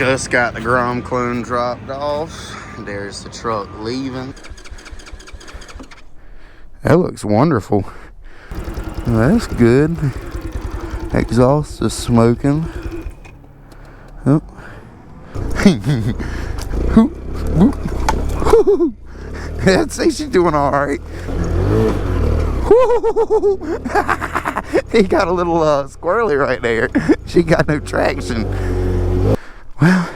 Just got the Grom clone dropped off. There's the truck leaving. That looks wonderful. That's good. Exhaust is smoking. Oh. I'd say she's doing all right. He got a little squirrely right there. She got no traction. Well,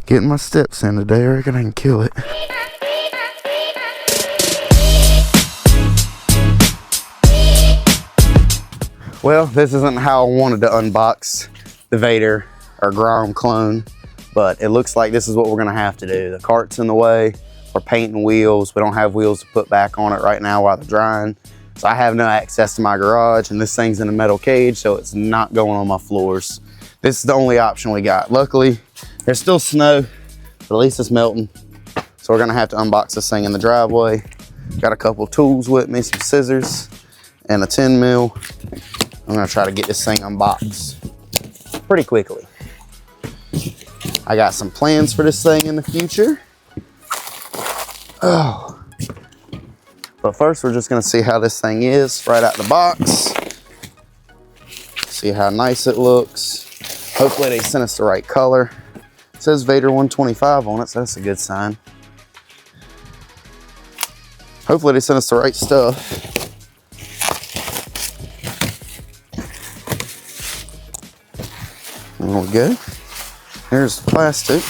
getting my steps in today, I reckon I can kill it. Well, this isn't how I wanted to unbox the Vader or Grom clone, but it looks like this is what we're gonna have to do. The cart's in the way, we're painting wheels. We don't have wheels to put back on it right now while they're drying. So I have no access to my garage, and this thing's in a metal cage, so it's not going on my floors. This is the only option we got. Luckily, there's still snow, but at least it's melting. So we're gonna have to unbox this thing in the driveway. Got a couple tools with me, some scissors and a 10 mil. I'm gonna try to get this thing unboxed pretty quickly. I got some plans for this thing in the future. Oh. But first, we're just gonna see how this thing is right out the box. See how nice it looks. Hopefully they sent us the right color. It says Vader 125 on it, so that's a good sign. Hopefully they sent us the right stuff. There we go. There's the plastic.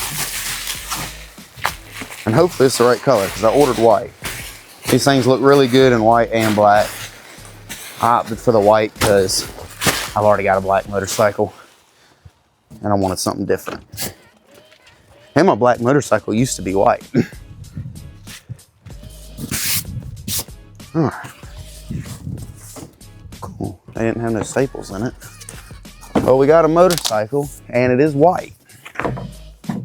And hopefully it's the right color, because I ordered white. These things look really good in white and black. I opted for the white because I've already got a black motorcycle and I wanted something different. And my black motorcycle used to be white. All right. Cool. They didn't have no staples in it. Well, we got a motorcycle and it is white.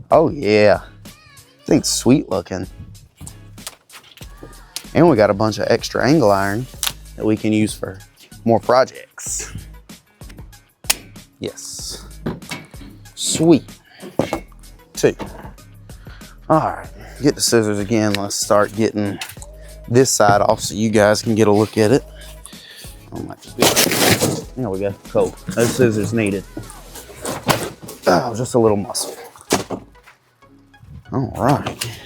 Oh yeah. I think it's sweet looking. And we got a bunch of extra angle iron that we can use for more projects. Yes. Sweet. 2. All right, get the scissors again. Let's start getting this side off so you guys can get a look at it. Oh, might just be right. There we go, cool. No scissors needed. Oh, just a little muscle. All right.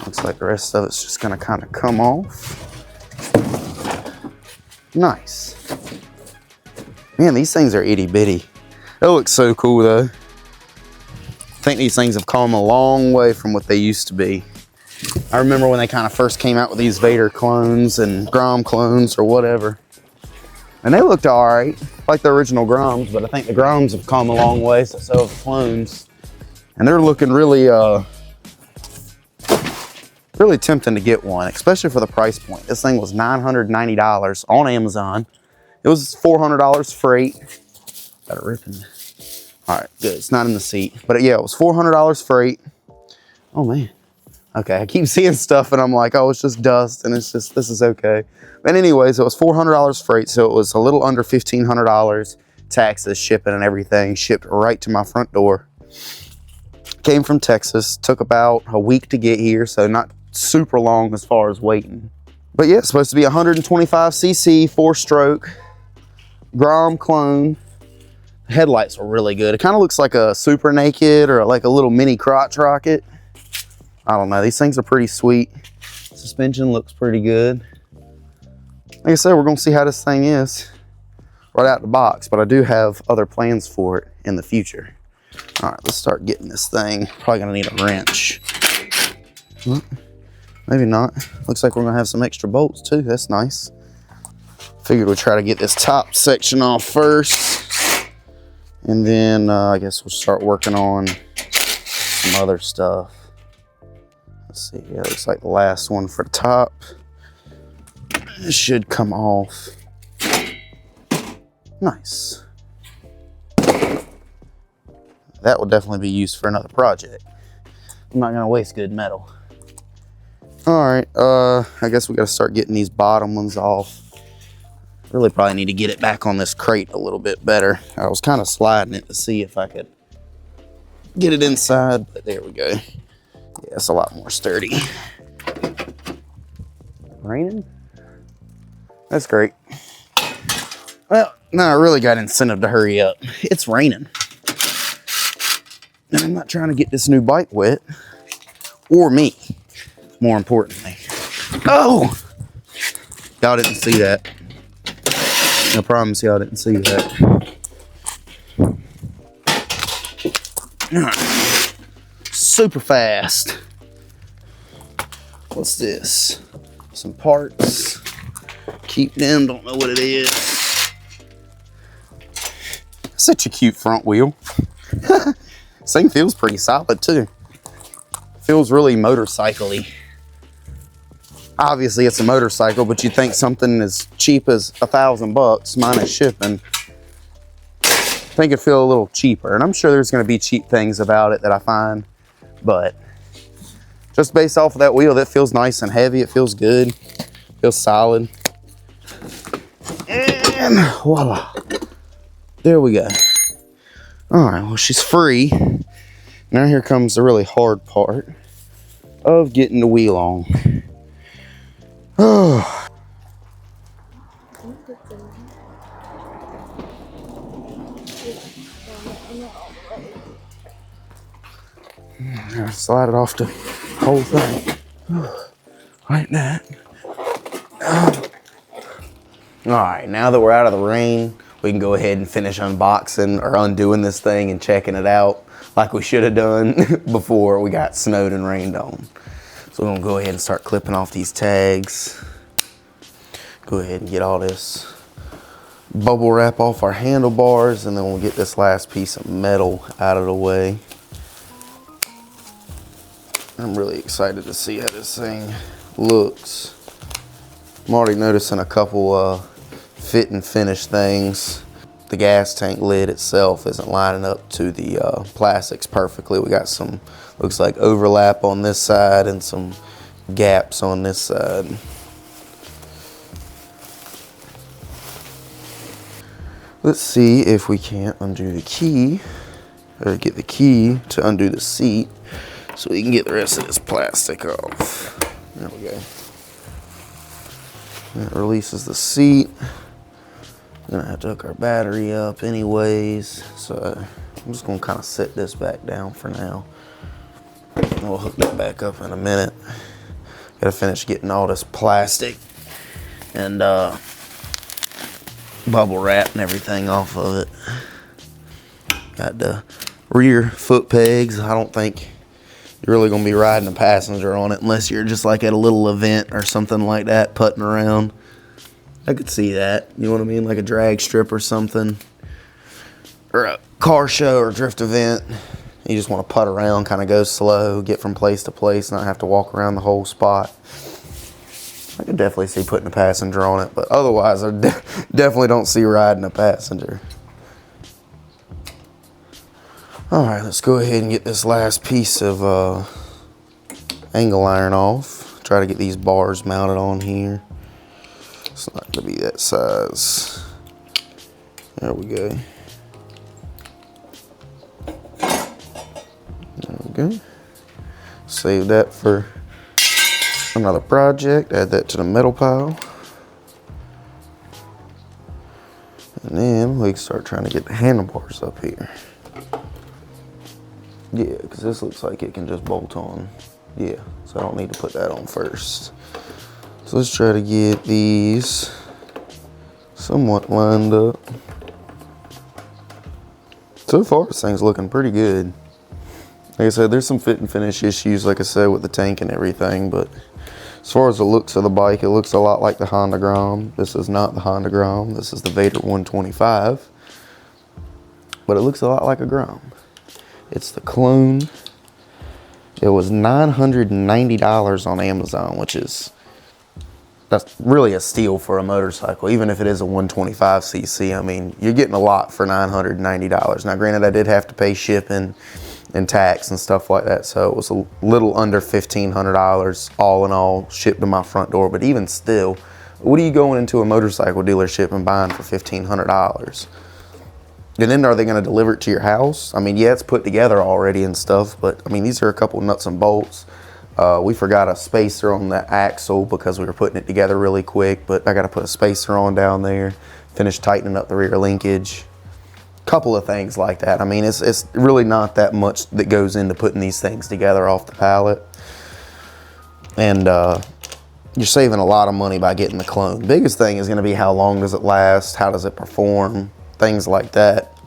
Looks like the rest of it's just gonna kind of come off. Nice. Man, these things are itty bitty. That looks so cool though. I think these things have come a long way from what they used to be. I remember when they kind of first came out with these Vader clones and Grom clones or whatever. And they looked all right, like the original Groms, but I think the Groms have come a long way, so have the clones. And they're looking really, really tempting to get one, especially for the price point. This thing was $990 on Amazon. It was $400 freight. Got it ripping. All right, good. It's not in the seat, but yeah, it was $400 freight. Oh man. Okay, I keep seeing stuff and I'm like, oh, it's just dust, and it's just, this is okay. But anyways, it was $400 freight, so it was a little under $1,500. Taxes, shipping, and everything shipped right to my front door. Came from Texas, took about a week to get here, so not super long as far as waiting. But yeah, it's supposed to be 125cc, 4-stroke, Grom clone. The headlights were really good. It kind of looks like a Super Naked or like a little mini crotch rocket. I don't know, these things are pretty sweet. Suspension looks pretty good. Like I said, we're gonna see how this thing is right out the box, but I do have other plans for it in the future. All right, let's start getting this thing. Probably gonna need a wrench. Maybe not. Looks like we're gonna have some extra bolts too. That's nice. Figured we'd try to get this top section off first. And then I guess we'll start working on some other stuff. Let's see, yeah, looks like the last one for the top. It should come off. Nice. That will definitely be used for another project. I'm not gonna waste good metal. All right, I guess we gotta start getting these bottom ones off. Really probably need to get it back on this crate a little bit better. I was kind of sliding it to see if I could get it inside, but there we go. Yeah, it's a lot more sturdy. Raining? That's great. Well, now I really got incentive to hurry up. It's raining. And I'm not trying to get this new bike wet. Or me, more importantly. Oh! Y'all didn't see that. I promise y'all didn't see that. Super fast. What's this? Some parts. Keep them, don't know what it is. Such a cute front wheel. This thing feels pretty solid too. Feels really motorcycle-y. Obviously it's a motorcycle, but you think something as cheap as $1,000 minus shipping, I think it'd feel a little cheaper. And I'm sure there's gonna be cheap things about it that I find, but just based off of that wheel, that feels nice and heavy. It feels good, feels solid. And voila, there we go. All right, well, she's free. Now here comes the really hard part of getting the wheel on. Oh. Slide it off the whole thing. Like that. All right, now that we're out of the rain, we can go ahead and finish unboxing or undoing this thing and checking it out like we should have done before we got snowed and rained on. So we're gonna go ahead and start clipping off these tags. Go ahead and get all this bubble wrap off our handlebars, and then we'll get this last piece of metal out of the way. I'm really excited to see how this thing looks. I'm already noticing a couple fit and finish things. The gas tank lid itself isn't lining up to the plastics perfectly. We got some, looks like overlap on this side and some gaps on this side. Let's see if we can't undo the key, or get the key to undo the seat so we can get the rest of this plastic off. There we go. That releases the seat. We're gonna have to hook our battery up anyways, so I'm just gonna kind of set this back down for now. We'll hook that back up in a minute. Gotta finish getting all this plastic and bubble wrap and everything off of it. Got the rear foot pegs. I don't think you're really gonna be riding a passenger on it unless you're just like at a little event or something like that, putting around. I could see that, you know what I mean? Like a drag strip or something, or a car show or drift event. You just want to putt around, kind of go slow, get from place to place, not have to walk around the whole spot. I could definitely see putting a passenger on it, but otherwise I definitely don't see riding a passenger. All right, let's go ahead and get this last piece of angle iron off. Try to get these bars mounted on here. It's not gonna be that size. There we go. There we go. Save that for another project. Add that to the metal pile. And then we can start trying to get the handlebars up here. Yeah, because this looks like it can just bolt on. Yeah, so I don't need to put that on first. So let's try to get these somewhat lined up. So far, this thing's looking pretty good. Like I said, there's some fit and finish issues, like I said, with the tank and everything, but as far as the looks of the bike, it looks a lot like the Honda Grom. This is not the Honda Grom. This is the Vader 125, but it looks a lot like a Grom. It's the clone. It was $990 on Amazon, which is, that's really a steal for a motorcycle, even if it is a 125cc. I mean, you're getting a lot for $990. Now, granted, I did have to pay shipping and tax and stuff like that, so it was a little under $1,500 all in all shipped to my front door. But even still, What are you going into a motorcycle dealership and buying for $1,500? And then are they going to deliver it to your house? I mean, yeah, it's put together already and stuff, but I mean, these are a couple nuts and bolts. We forgot a spacer on the axle because we were putting it together really quick, but I got to put a spacer on down there, finish tightening up the rear linkage. Couple of things like that. I mean, it's really not that much that goes into putting these things together off the pallet. And you're saving a lot of money by getting the clone. Biggest thing is going to be how long does it last, how does it perform, things like that.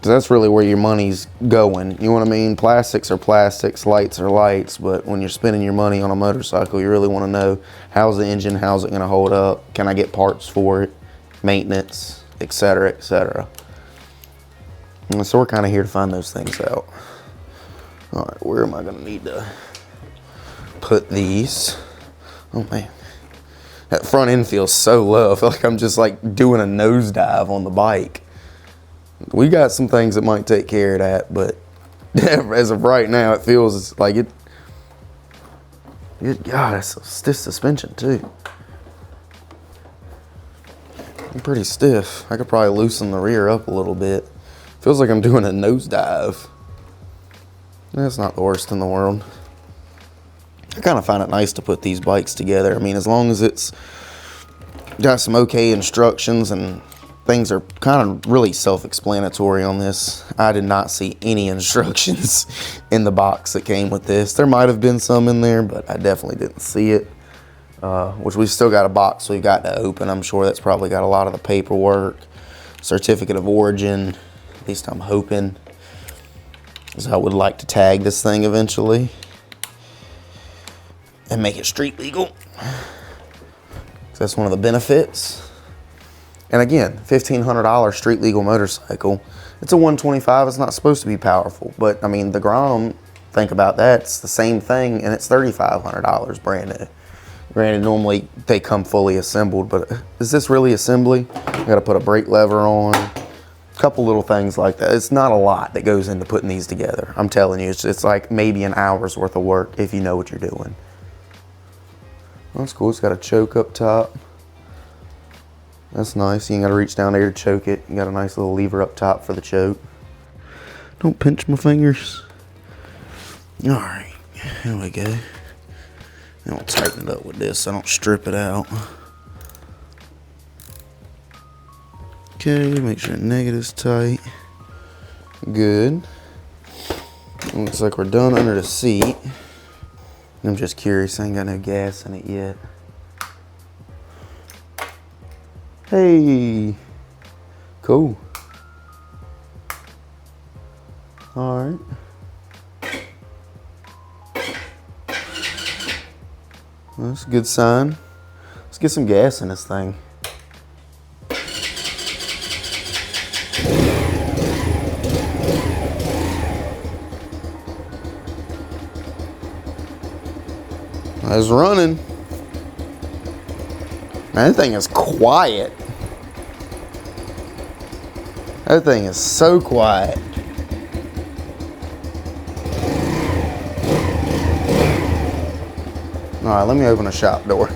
So that's really where your money's going. You know what I mean? Plastics are plastics, lights are lights, but when you're spending your money on a motorcycle, you really want to know how's the engine, how's it going to hold up, can I get parts for it, maintenance, etc., etc. And so we're kind of here to find those things out. All right, where am I going to need to put these? Oh man, that front end feels so low. I feel like I'm just like doing a nosedive on the bike. We got some things that might take care of that, but as of right now, it feels like it. Good God, that's a stiff suspension too. I'm pretty stiff. I could probably loosen the rear up a little bit. Feels like I'm doing a nosedive. That's not the worst in the world. I kind of find it nice to put these bikes together. I mean, as long as it's got some okay instructions and things are kind of really self-explanatory on this. I did not see any instructions in the box that came with this. There might have been some in there, but I definitely didn't see it. Which we've still got a box we've got to open. I'm sure that's probably got a lot of the paperwork, certificate of origin, at least I'm hoping. Because I would like to tag this thing eventually and make it street legal. That's one of the benefits. And again, $1,500 street legal motorcycle. It's a 125, it's not supposed to be powerful. But I mean, the Grom, think about that, it's the same thing and it's $3,500 brand new. Granted, normally they come fully assembled, but is this really assembly? You gotta put a brake lever on, a couple little things like that. It's not a lot that goes into putting these together. I'm telling you, it's like maybe an hour's worth of work if you know what you're doing. That's cool, it's got a choke up top. That's nice, you ain't gotta reach down there to choke it. You got a nice little lever up top for the choke. Don't pinch my fingers. All right, here we go. And we'll tighten it up with this so I don't strip it out. Okay, make sure the negative's tight. Good. Looks like we're done under the seat. I'm just curious, I ain't got no gas in it yet. Hey, cool. All right. Well, that's a good sign. Let's get some gas in this thing. It's running. Man, that thing is quiet. That thing is so quiet. All right, let me open a shop door.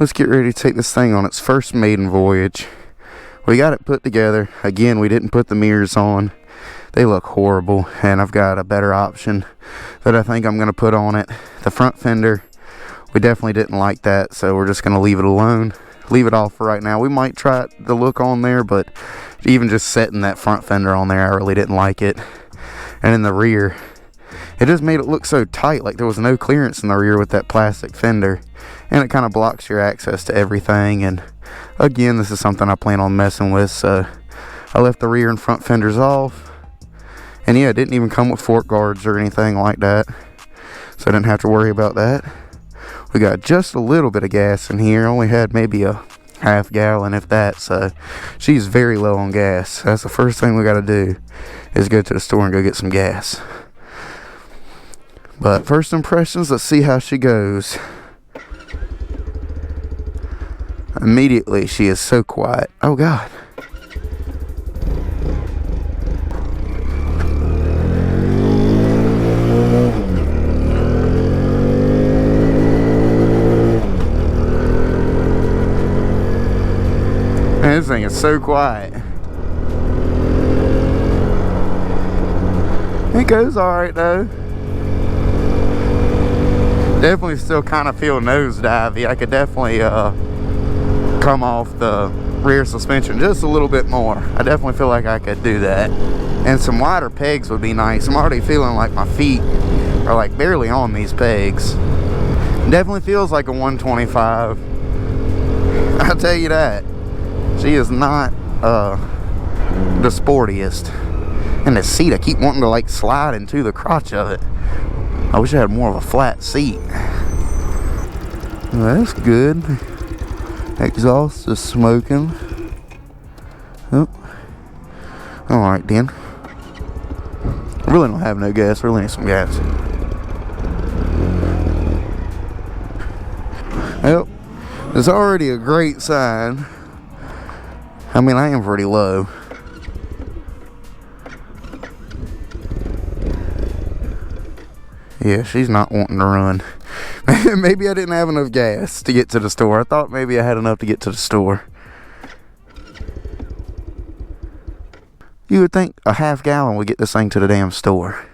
Let's get ready to take this thing on its first maiden voyage. We got it put together. Again, we didn't put the mirrors on. They look horrible, and I've got a better option that I think I'm going to put on it. The front fender, we definitely didn't like that, so we're just going to leave it alone. Leave it off for right now. We might try the look on there, but even just setting that front fender on there, I really didn't like it. And in the rear, it just made it look so tight, like there was no clearance in the rear with that plastic fender. And it kind of blocks your access to everything. And again, this is something I plan on messing with, so I left the rear and front fenders off. And yeah, it didn't even come with fork guards or anything like that, so I didn't have to worry about that. We got just a little bit of gas in here. Only had maybe a half gallon, if that, so she's very low on gas. That's the first thing we got to do, is go to the store and go get some gas. But first impressions, let's see how she goes. Immediately, she is so quiet. Oh, God. Man, this thing is so quiet. It goes alright though. Definitely still kind of feel nosedivey. I could definitely come off the rear suspension just a little bit more. I definitely feel like I could do that. And some wider pegs would be nice. I'm already feeling like my feet are like barely on these pegs. Definitely feels like a 125. I'll tell you that. She is not the sportiest. And the seat, I keep wanting to like slide into the crotch of it. I wish I had more of a flat seat. Well, that's good. Exhaust is smoking. Oh. Alright then. I really don't have no gas. I really need some gas. Well, it's already a great sign. I mean, I am pretty low. Yeah, she's not wanting to run. Maybe I didn't have enough gas to get to the store. I thought maybe I had enough to get to the store. You would think a half gallon would get this thing to the damn store.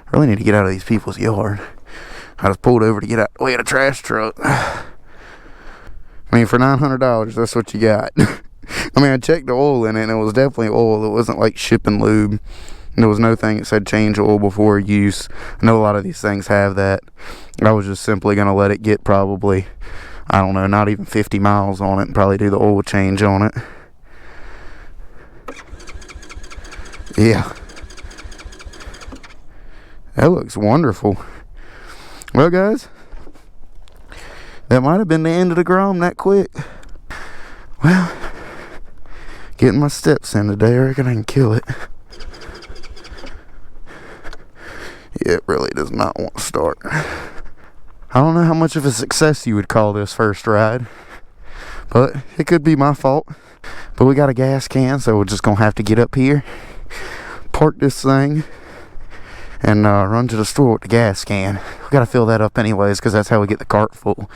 I really need to get out of these people's yard. I just pulled over to get out the way of the trash truck. I mean, for $900, that's what you got. I mean, I checked the oil in it, and it was definitely oil. It wasn't like shipping lube. There was no thing that said change oil before use. I know a lot of these things have that. I was just simply going to let it get probably, I don't know, not even 50 miles on it and probably do the oil change on it. Yeah. That looks wonderful. Well, guys, that might have been the end of the Grom that quick. Well, getting my steps in today, I reckon I can kill it. It really does not want to start. I don't know how much of a success you would call this first ride, but it could be my fault. But we got a gas can, so we're just gonna have to get up here, park this thing, and run to the store with the gas can. We gotta fill that up anyways, because that's how we get the cart full.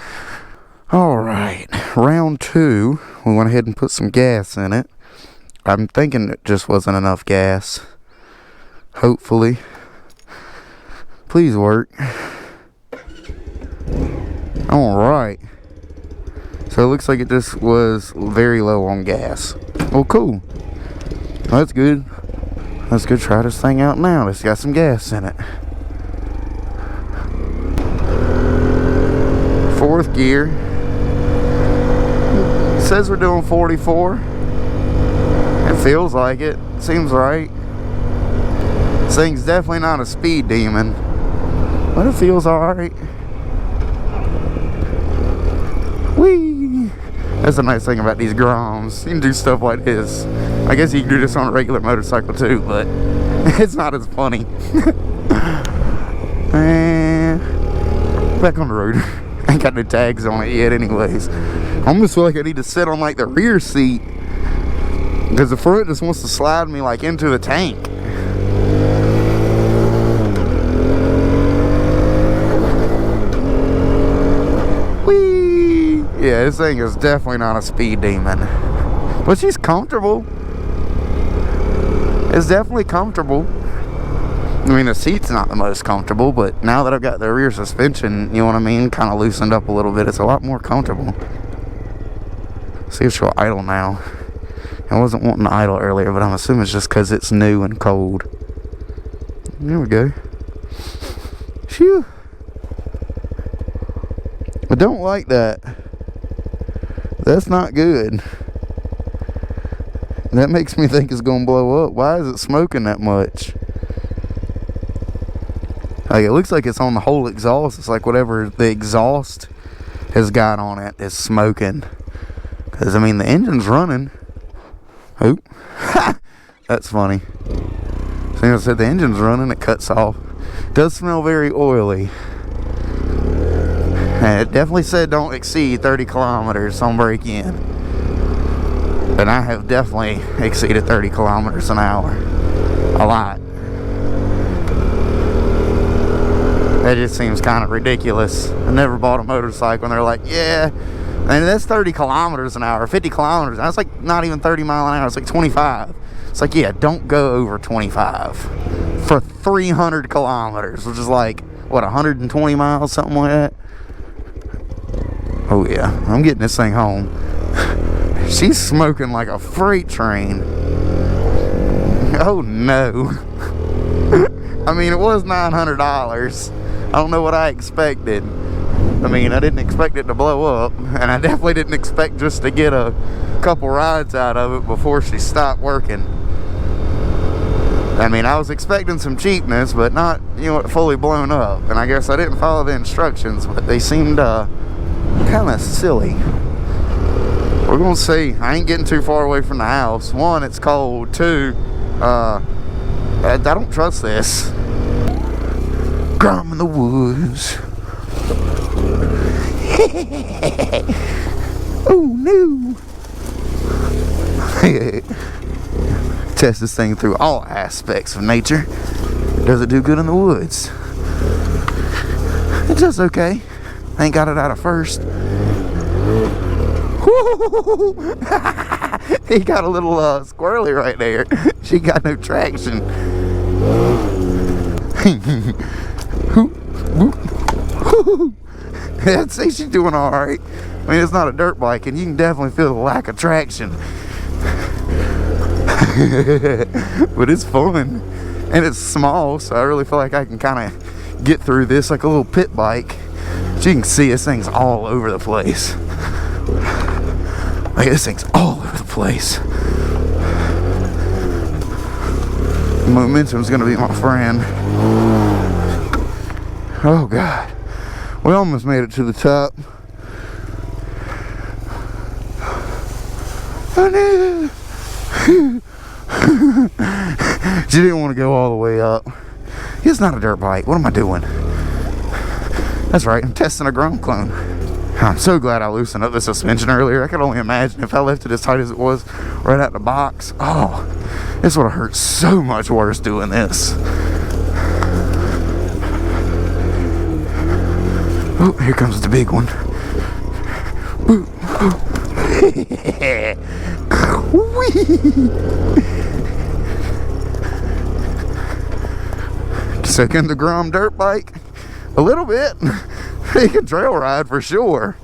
Alright, round 2. We went ahead and put some gas in it. I'm thinking it just wasn't enough gas. Hopefully. Please work. Alright. So it looks like it just was very low on gas. Oh, cool. Well, that's good. Let's go try this thing out now. It's got some gas in it. 4th gear. It says we're doing 44. It feels like it. Seems right. This thing's definitely not a speed demon. But it feels alright. Whee! That's the nice thing about these Groms. You can do stuff like this. I guess you can do this on a regular motorcycle too, but it's not as funny. And back on the road. Ain't got no tags on it yet anyways. I almost feel like I need to sit on like the rear seat, because the front just wants to slide me like into the tank. Yeah, this thing is definitely not a speed demon. But she's comfortable. It's definitely comfortable. I mean, the seat's not the most comfortable, but now that I've got the rear suspension, you know what I mean, kind of loosened up a little bit, it's a lot more comfortable. See if she'll idle now. I wasn't wanting to idle earlier, but I'm assuming it's just because it's new and cold. There we go. Phew. I don't like that. That's not good. That makes me think it's gonna blow up. Why is it smoking that much? Like, it looks like it's on the whole exhaust. It's like whatever the exhaust has got on it is smoking. Because, I mean, the engine's running. Oh. That's funny. So I said the engine's running, it cuts off. It does smell very oily. And it definitely said don't exceed 30 kilometers on break-in. And I have definitely exceeded 30 kilometers an hour. A lot. That just seems kind of ridiculous. I never bought a motorcycle and they're like, yeah, and that's 30 kilometers an hour, 50 kilometers. That's like not even 30 mile an hour, it's like 25. It's like, yeah, don't go over 25 for 300 kilometers, which is like, what, 120 miles, something like that? Oh yeah, I'm getting this thing home. She's smoking like a freight train. Oh no. I mean, it was $900. I don't know what I expected. I mean, I didn't expect it to blow up, and I definitely didn't expect just to get a couple rides out of it before she stopped working. I mean, I was expecting some cheapness, but not, you know, fully blown up. And I guess I didn't follow the instructions, but they seemed kind of silly. We're gonna see. I ain't getting too far away from the house. One, it's cold. Two, I don't trust this. Grom in the woods. Oh no. Test this thing through all aspects of nature. Does it do good in the woods? It does okay. I ain't got it out of first. He got a little squirrely right there. She got no traction. I'd say she's doing alright. I mean, it's not a dirt bike, and you can definitely feel the lack of traction. But it's fun. And it's small, so I really feel like I can kind of get through this like a little pit bike. But you can see this thing's all over the place. Like, this thing's all over the place. Momentum's gonna be my friend. Oh God. We almost made it to the top. Oh no. She didn't want to go all the way up. It's not a dirt bike. What am I doing? That's right, I'm testing a Grom clone. I'm so glad I loosened up the suspension earlier. I could only imagine if I left it as tight as it was right out the box. Oh, this would have hurt so much worse doing this. Oh, here comes the big one. Second the Grom dirt bike. A little bit. He can trail ride for sure.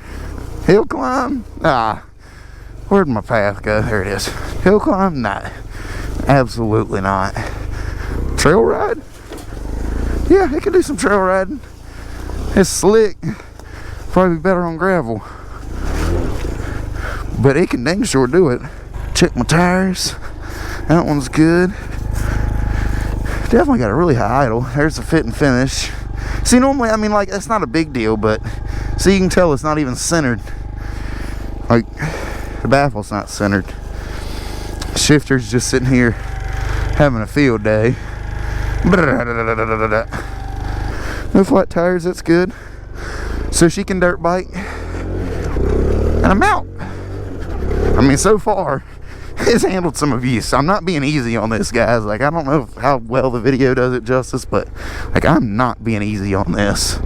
Hill climb? Where'd my path go? There it is. Hill climb? Nah. Absolutely not. Trail ride? Yeah, it can do some trail riding. It's slick. Probably better on gravel. But it can dang sure do it. Check my tires. That one's good. Definitely got a really high idle. There's the fit and finish. See, normally, I mean, like, that's not a big deal, but see, you can tell it's not even centered. Like, the baffle's not centered. Shifter's just sitting here having a field day. No flat tires, that's good. So she can dirt bike. And I'm out. I mean, so far, it's handled some abuse. I'm not being easy on this, guys. Like, I don't know how well the video does it justice, but like, I'm not being easy on this.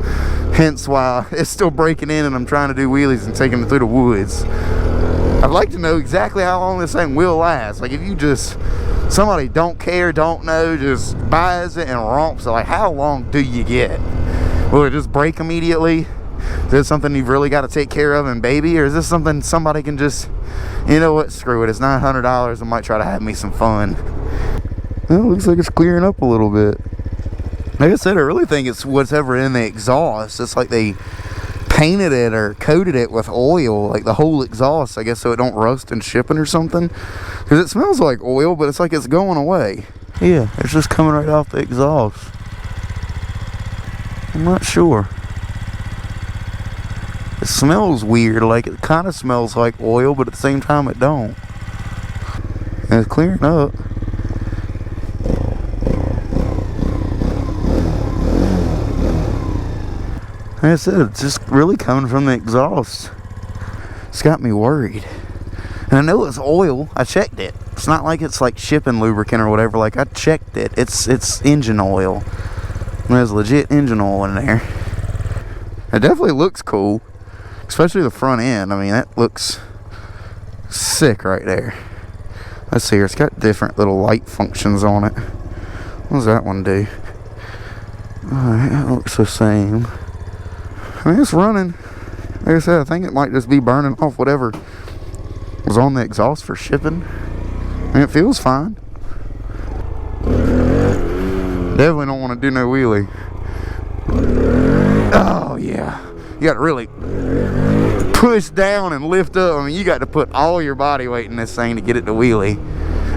Hence why it's still breaking in and I'm trying to do wheelies and taking it through the woods. I'd like to know exactly how long this thing will last. Like, if you just, somebody don't care, don't know, just buys it and romps it, like, how long do you get? Will it just break immediately? Is this something you've really got to take care of and baby? Or is this something somebody can just, you know what, screw it, it's $900, I might try to have me some fun. Well, it looks like it's clearing up a little bit. Like I said, I really think it's whatever in the exhaust. It's like they painted it or coated it with oil, like the whole exhaust, I guess, so it don't rust in shipping or something. Because it smells like oil, but it's like it's going away. Yeah, it's just coming right off the exhaust. I'm not sure. It smells weird, like it kind of smells like oil, but at the same time it don't. And it's clearing up. Like I said, it's just really coming from the exhaust. It's got me worried. And I know it's oil. I checked it. It's not like it's like shipping lubricant or whatever. Like, I checked it. It's engine oil. There's legit engine oil in there. It definitely looks cool. Especially the front end. I mean, that looks sick right there. Let's see here. It's got different little light functions on it. What does that one do? Alright, that looks the same. I mean, it's running. Like I said, I think it might just be burning off whatever was on the exhaust for shipping. I mean, it feels fine. Definitely don't want to do no wheelie. Oh, yeah. You got to really push down and lift up. I mean, you got to put all your body weight in this thing to get it to wheelie.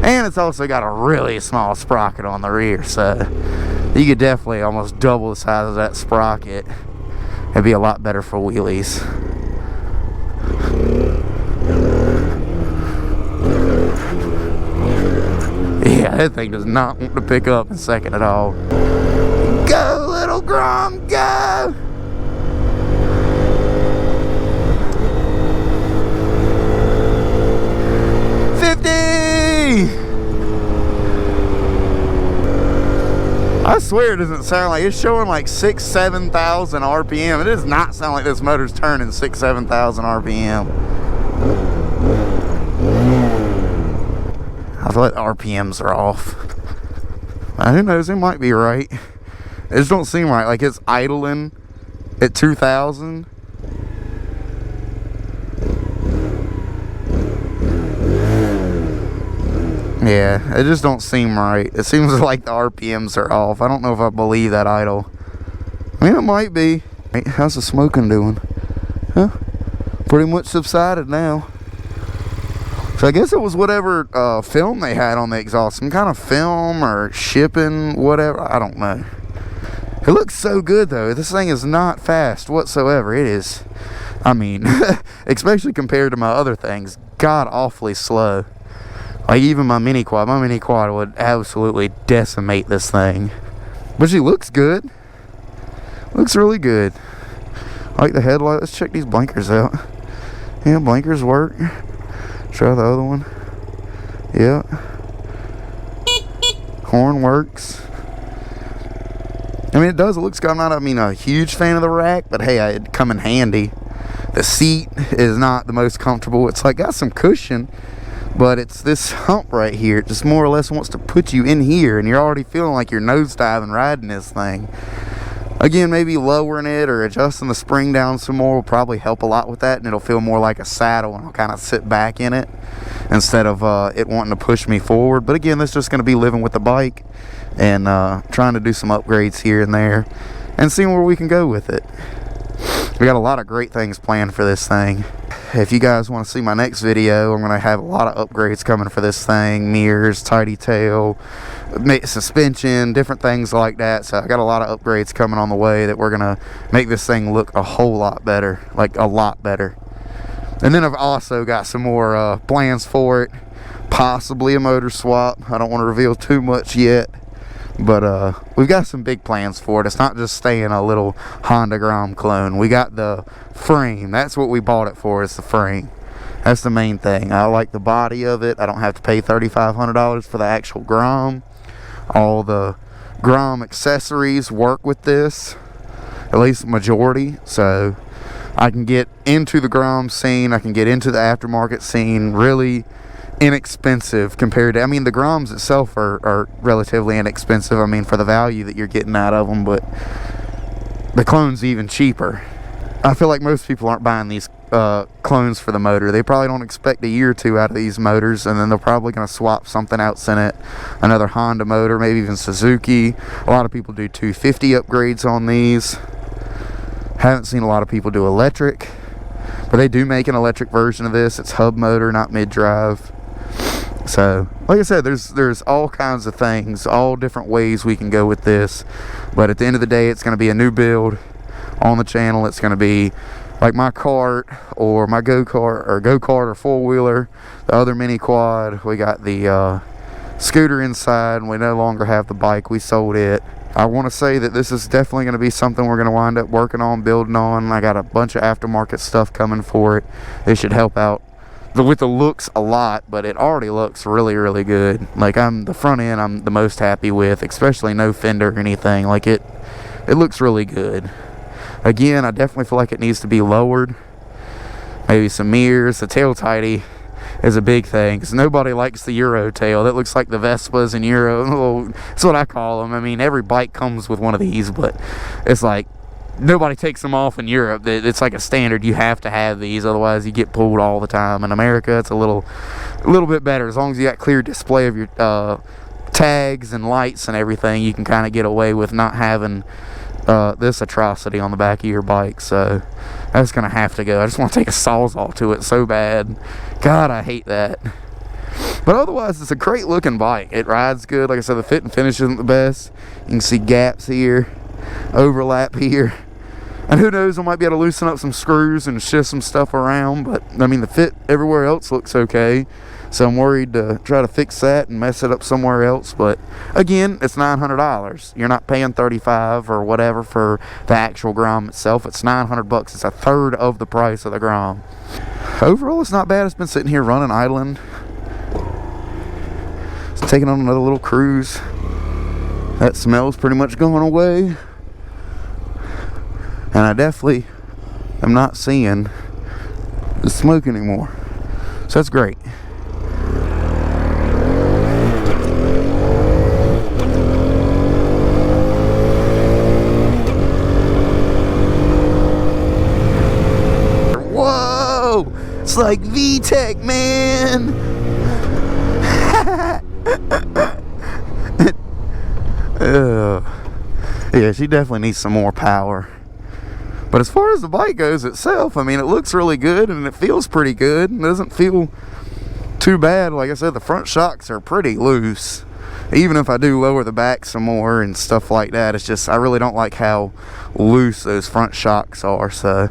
And it's also got a really small sprocket on the rear, so you could definitely almost double the size of that sprocket. It'd be a lot better for wheelies. Yeah, that thing does not want to pick up in second at all. Go, little Grom, go! I swear it doesn't sound like it's showing like 6,000 to 7,000 RPM. It does not sound like this motor's turning 6,000 to 7,000 RPM. I feel like the RPMs are off. Who knows? It might be right. It just don't seem right. Like it's idling at 2,000. Yeah, it just don't seem right. It seems like the RPMs are off. I don't know if I believe that idle. I mean, it might be. How's the smoking doing? Huh? Pretty much subsided now. So I guess it was whatever film they had on the exhaust. Some kind of film or shipping, whatever. I don't know. It looks so good, though. This thing is not fast whatsoever. It is, I mean, especially compared to my other things, god awfully slow. Like even my mini quad would absolutely decimate this thing. But she looks good. Looks really good. I like the headlight. Let's check these blinkers out. Yeah, blinkers work. Try the other one. Yeah. Horn works. I mean, it does. It looks good. I'm not, a huge fan of the rack, but hey, it'd come in handy. The seat is not the most comfortable. It's like got some cushion. But it's this hump right here. It just more or less wants to put you in here, and you're already feeling like you're nosediving riding this thing. Again, maybe lowering it or adjusting the spring down some more will probably help a lot with that, and it'll feel more like a saddle, and I'll kind of sit back in it instead of it wanting to push me forward. But again, that's just going to be living with the bike and trying to do some upgrades here and there and seeing where we can go with it. We got a lot of great things planned for this thing. If you guys want to see my next video, I'm going to have a lot of upgrades coming for this thing. Mirrors, tidy tail, suspension, different things like that. So I got a lot of upgrades coming on the way that we're going to make this thing look a whole lot better. Like a lot better. And then I've also got some more plans for it. Possibly a motor swap. I don't want to reveal too much yet. But we've got some big plans for it. It's not just staying a little Honda Grom clone. We got the frame. That's what we bought it for, is the frame. That's the main thing. I like the body of it. I don't have to pay $3,500 for the actual Grom. All the Grom accessories work with this, at least the majority. So I can get into the Grom scene. I can get into the aftermarket scene really inexpensive compared to, the Groms itself are relatively inexpensive, for the value that you're getting out of them, but the clone's even cheaper. I feel like most people aren't buying these clones for the motor. They probably don't expect a year or two out of these motors, and then they're probably going to swap something else in it, another Honda motor, maybe even Suzuki. A lot of people do 250 upgrades on these. Haven't seen a lot of people do electric, but they do make an electric version of this. It's hub motor, not mid-drive. So, like I said, there's all kinds of things, all different ways we can go with this. But at the end of the day, it's going to be a new build on the channel. It's going to be like my kart or my go-kart or four-wheeler, the other mini quad. We got the scooter inside, and we no longer have the bike. We sold it. I want to say that this is definitely going to be something we're going to wind up working on, building on. I got a bunch of aftermarket stuff coming for it. It should help out with the looks a lot, but it already looks really, really good. Like, the front end I'm the most happy with, especially no fender or anything. Like, it looks really good. Again, I definitely feel like it needs to be lowered. Maybe some mirrors. The tail tidy is a big thing, because nobody likes the Euro tail. That looks like the Vespas and Euro. That's what I call them. I mean, every bike comes with one of these, but it's like nobody takes them off in Europe. It's like a standard. You have to have these, otherwise you get pulled all the time. In America, it's a little bit better. As long as you got clear display of your tags and lights and everything, you can kind of get away with not having this atrocity on the back of your bike. So that's gonna have to go. I just want to take a Sawzall to it so bad. God, I hate that. But otherwise, it's a great looking bike. It rides good. Like I said, the fit and finish isn't the best. You can see gaps here, overlap here, and who knows, I might be able to loosen up some screws and shift some stuff around. But I mean, the fit everywhere else looks okay, so I'm worried to try to fix that and mess it up somewhere else. But again, it's $900. You're not paying $35 or whatever for the actual Grom itself. It's $900. It's a third of the price of the Grom. Overall, it's not bad. It's been sitting here running, idling. It's taking on another little cruise. That smell's pretty much going away, and I definitely am not seeing the smoke anymore, so that's great. Whoa, it's like VTEC, man. Yeah, she definitely needs some more power. But as far as the bike goes itself, I mean, it looks really good and it feels pretty good. It doesn't feel too bad. Like I said, the front shocks are pretty loose. Even if I do lower the back some more and stuff like that, it's just, I really don't like how loose those front shocks are. So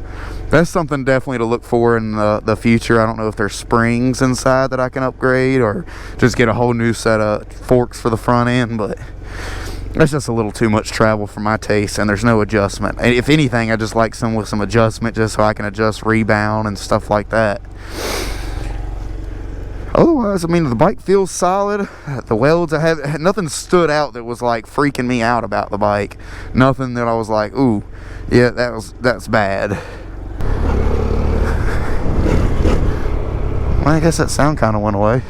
that's something definitely to look for in the future. I don't know if there's springs inside that I can upgrade or just get a whole new set of forks for the front end, but that's just a little too much travel for my taste, and there's no adjustment. If anything, I just like some with some adjustment, just so I can adjust rebound and stuff like that. Otherwise, I mean, the bike feels solid. The welds, I have nothing stood out that was like freaking me out about the bike. Nothing that I was like, ooh, yeah, that's bad. Well, I guess that sound kind of went away.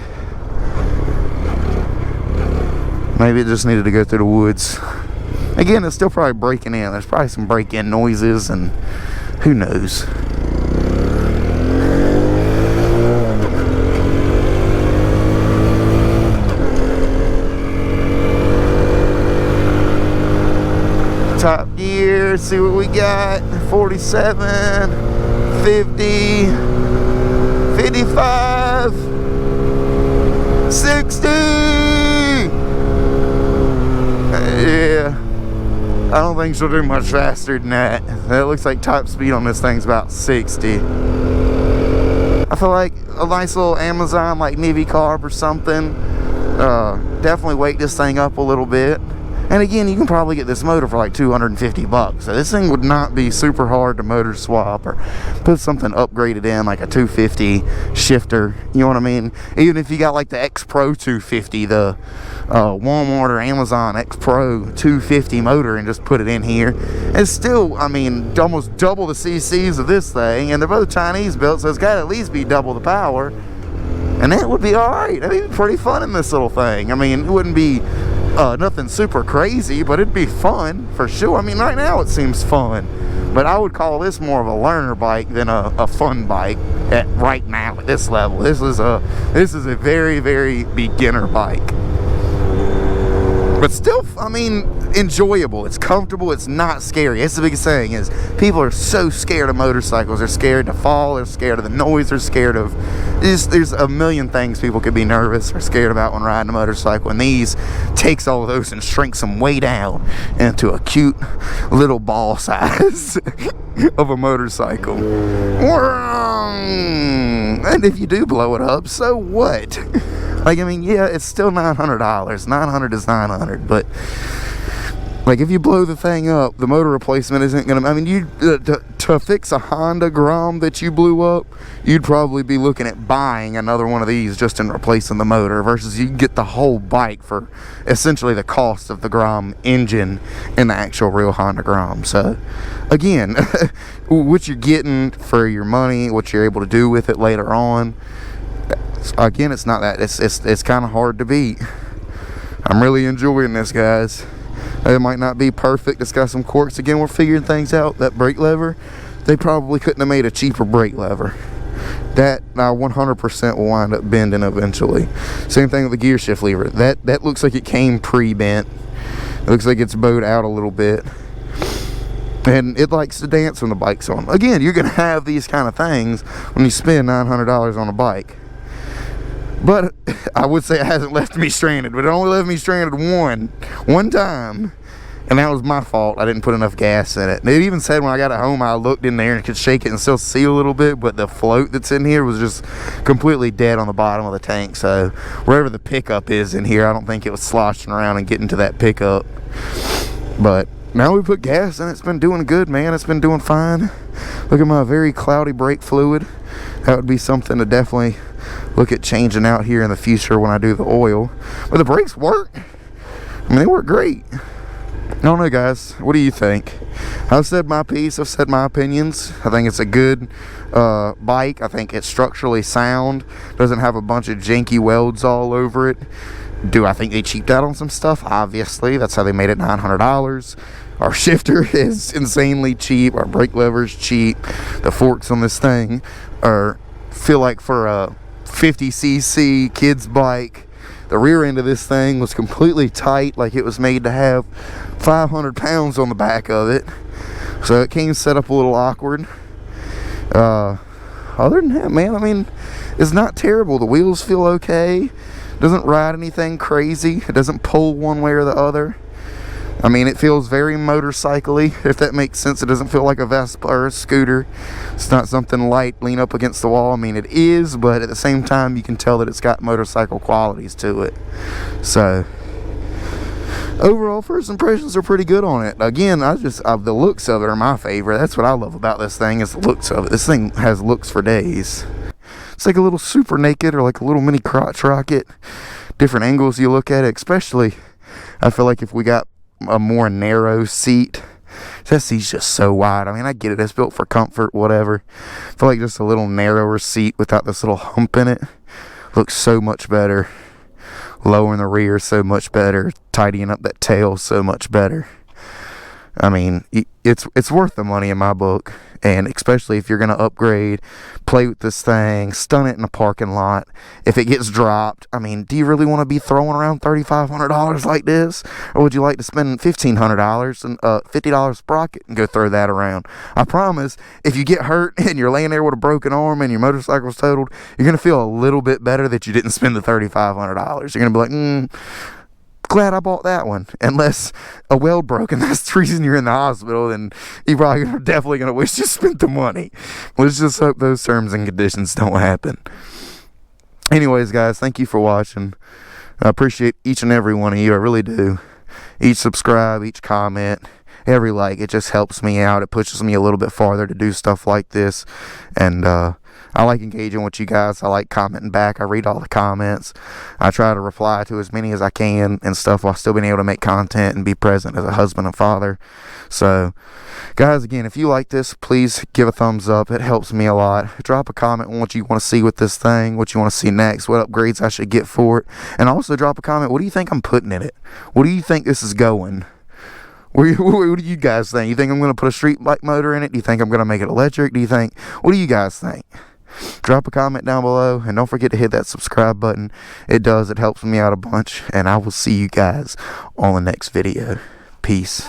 Maybe it just needed to go through the woods. Again, it's still probably breaking in. There's probably some break-in noises, and who knows. Top gear, see what we got. 47, 50, 55, 60. Yeah, I don't think she'll do much faster than that. That looks like top speed on this thing's about 60. I feel like a nice little Amazon like Nivy carb or something. Definitely weight this thing up a little bit. And again, you can probably get this motor for like $250. So this thing would not be super hard to motor swap or put something upgraded in, like a 250 shifter. You know what I mean? Even if you got like the X Pro 250, the Walmart or Amazon X Pro 250 motor, and just put it in here, it's still, I mean, almost double the CCs of this thing. And they're both Chinese built, so it's got to at least be double the power. And that would be alright. That'd be pretty fun in this little thing. I mean, it wouldn't be nothing super crazy, but it'd be fun for sure. I mean, right now it seems fun, but I would call this more of a learner bike than a fun bike right now at this level. This is a very, very beginner bike, but still, I mean, enjoyable. It's comfortable. It's not scary. That's the biggest thing, is people are so scared of motorcycles. They're scared to fall. They're scared of the noise. They're scared of there's a million things people could be nervous or scared about when riding a motorcycle, and these takes all of those and shrinks them way down into a cute little ball size of a motorcycle. And if you do blow it up, so what? Like, I mean, yeah, it's still $900. 900 is 900, but Like, if you blow the thing up, the motor replacement isn't gonna, I mean, you to fix a Honda Grom that you blew up, you'd probably be looking at buying another one of these just in replacing the motor, versus you can get the whole bike for essentially the cost of the Grom engine and the actual real Honda Grom. So again, what you're getting for your money, what you're able to do with it later on, again, it's not that, it's kind of hard to beat. I'm really enjoying this, guys. It might not be perfect. It's got some quirks. Again, we're figuring things out. That brake lever, they probably couldn't have made a cheaper brake lever. That 100% will wind up bending eventually. Same thing with the gear shift lever. That looks like it came pre-bent. It looks like it's bowed out a little bit. And it likes to dance when the bike's on. Again, you're going to have these kind of things when you spend $900 on a bike. But I would say it hasn't left me stranded. But it only left me stranded one time. And that was my fault. I didn't put enough gas in it. It even said when I got it home, I looked in there and could shake it and still see a little bit. But the float that's in here was just completely dead on the bottom of the tank. So wherever the pickup is in here, I don't think it was sloshing around and getting to that pickup. But now we put gas in it. It's been doing good, man. It's been doing fine. Look at my very cloudy brake fluid. That would be something to definitely look at changing out here in the future when I do the oil. But the brakes work. I mean, they work great. I don't know, guys. What do you think? I've said my piece. I've said my opinions. I think it's a good bike. I think it's structurally sound. Doesn't have a bunch of janky welds all over it. Do I think they cheaped out on some stuff? Obviously. That's how they made it $900. Our shifter is insanely cheap. Our brake lever's cheap. The forks on this thing feel like for a 50cc kid's bike. The rear end of this thing was completely tight, like it was made to have 500 pounds on the back of it. So it came set up a little awkward. Other than that, man, I mean, it's not terrible. The wheels feel okay. Doesn't ride anything crazy. It doesn't pull one way or the other. I mean, it feels very motorcycle-y, if that makes sense. It doesn't feel like a Vespa or a scooter. It's not something light, lean up against the wall. I mean, it is, but at the same time, you can tell that it's got motorcycle qualities to it. So, overall, first impressions are pretty good on it. Again, the looks of it are my favorite. That's what I love about this thing, is the looks of it. This thing has looks for days. It's like a little super naked or like a little mini crotch rocket. Different angles you look at it, especially, I feel like if we got a more narrow seat. That seat's just so wide. I mean, I get it. It's built for comfort, whatever. I feel like just a little narrower seat without this little hump in it looks so much better. Lowering the rear so much better. Tidying up that tail so much better. I mean, it's worth the money in my book. And especially if you're going to upgrade, play with this thing, stun it in a parking lot. If it gets dropped, I mean, do you really want to be throwing around $3,500 like this? Or would you like to spend $1,500 and $50 sprocket and go throw that around? I promise, if you get hurt and you're laying there with a broken arm and your motorcycle's totaled, you're going to feel a little bit better that you didn't spend the $3,500. You're going to be like, glad I bought that one. Unless a weld broke and that's the reason you're in the hospital, then you're probably definitely going to wish you spent the money. Let's just hope those terms and conditions don't happen. Anyways, guys, thank you for watching. I appreciate each and every one of you. I really do. Each subscribe, each comment, every like. It just helps me out. It pushes me a little bit farther to do stuff like this. And I like engaging with you guys. I like commenting back. I read all the comments. I try to reply to as many as I can and stuff while still being able to make content and be present as a husband and father. So, guys, again, if you like this, please give a thumbs up. It helps me a lot. Drop a comment on what you want to see with this thing, what you want to see next, what upgrades I should get for it. And also drop a comment, what do you think I'm putting in it? What do you think this is going? What do you guys think? You think I'm going to put a street bike motor in it? Do you think I'm going to make it electric? What do you guys think? Drop a comment down below, and don't forget to hit that subscribe button. It helps me out a bunch, and I will see you guys on the next video. Peace.